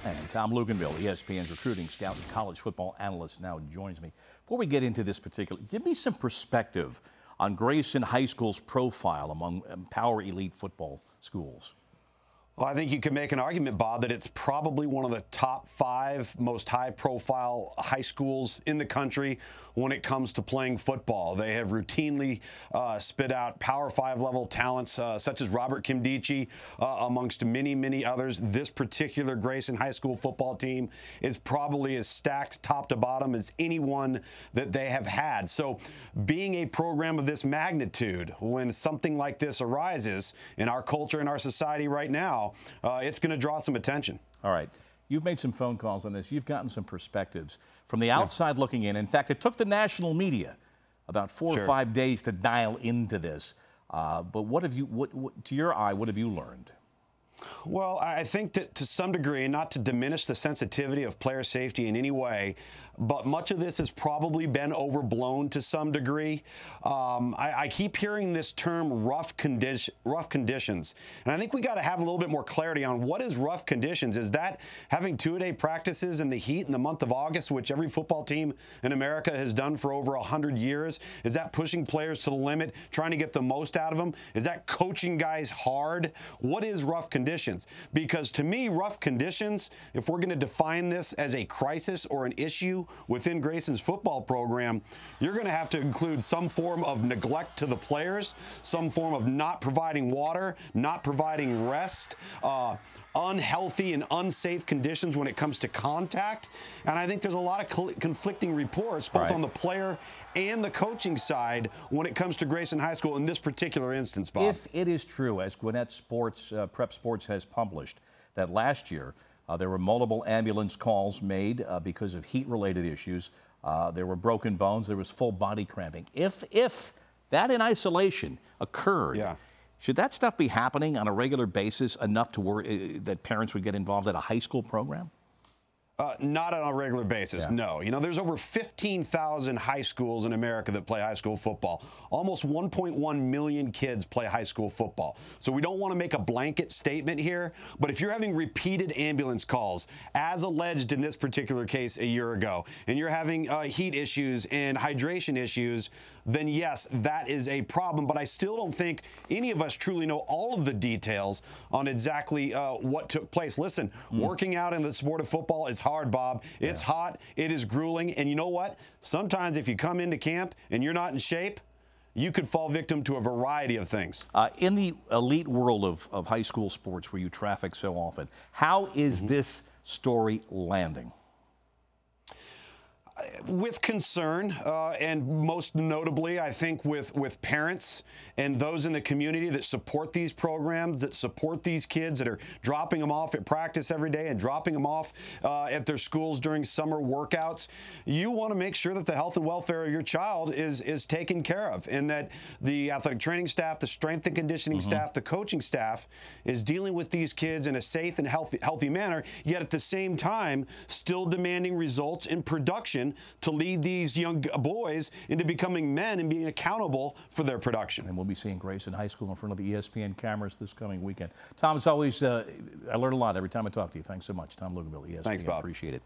And Tom Luginbill, ESPN's recruiting scout and college football analyst, now joins me. Before we get into this particular, give me some perspective on Grayson High School's profile among power elite football schools. Well, I think you could make an argument, Bob, that it's probably one of the top 5 most high-profile high schools in the country when it comes to playing football. They have routinely spit out Power 5 level talents such as Robert Kimdichie, amongst many, many others. This particular Grayson High School football team is probably as stacked top to bottom as anyone that they have had. So being a program of this magnitude, when something like this arises in our culture and our society right now, it's going to draw some attention. All right. You've made some phone calls on this. You've gotten some perspectives from the outside looking in. In fact, it took the national media about 4 or 5 days to dial into this. But what have you, to your eye, what have you learned? Well, I think that to some degree, and not to diminish the sensitivity of player safety in any way, but much of this has probably been overblown to some degree. I keep hearing this term rough conditions, and I think we got to have a little bit more clarity on what is rough conditions. Is that having 2-a-day practices in the heat in the month of August, which every football team in America has done for over 100 years? Is that pushing players to the limit, trying to get the most out of them? Is that coaching guys hard? What is rough conditions? Because to me, rough conditions, if we're going to define this as a crisis or an issue within Grayson's football program, you're going to have to include some form of neglect to the players, some form of not providing water, not providing rest, unhealthy and unsafe conditions when it comes to contact. And I think there's a lot of conflicting reports, both on the player and the coaching side when it comes to Grayson High School in this particular instance, Bob. If it is true, as Gwinnett Sports, Prep Sports has published, that last year there were multiple ambulance calls made because of heat-related issues. There were broken bones. There was full body cramping. If that in isolation occurred, should that stuff be happening on a regular basis enough to worry that parents would get involved at a high school program? Not on a regular basis, no. You know, there's over 15,000 high schools in America that play high school football. Almost 1.1 million kids play high school football. So we don't want to make a blanket statement here, but if you're having repeated ambulance calls, as alleged in this particular case a year ago, and you're having heat issues and hydration issues, then yes, that is a problem. But I still don't think any of us truly know all of the details on exactly what took place. Listen, working out in the sport of football is hard, Bob. It's hot. It is grueling. And you know what? Sometimes if you come into camp and you're not in shape, you could fall victim to a variety of things. In the elite world of high school sports where you traffic so often, how is this story landing? With concern, and most notably, I think with parents and those in the community that support these programs, that support these kids, that are dropping them off at practice every day and dropping them off at their schools during summer workouts. You want to make sure that the health and welfare of your child is taken care of, and that the athletic training staff, the strength and conditioning staff, the coaching staff is dealing with these kids in a safe and healthy manner, yet at the same time still demanding results in production to lead these young boys into becoming men and being accountable for their production. And we'll be seeing Grayson High School in front of the ESPN cameras this coming weekend. Tom, it's always, I learn a lot every time I talk to you. Thanks so much. Tom Luginbill, ESPN. Thanks, Bob. Appreciate it.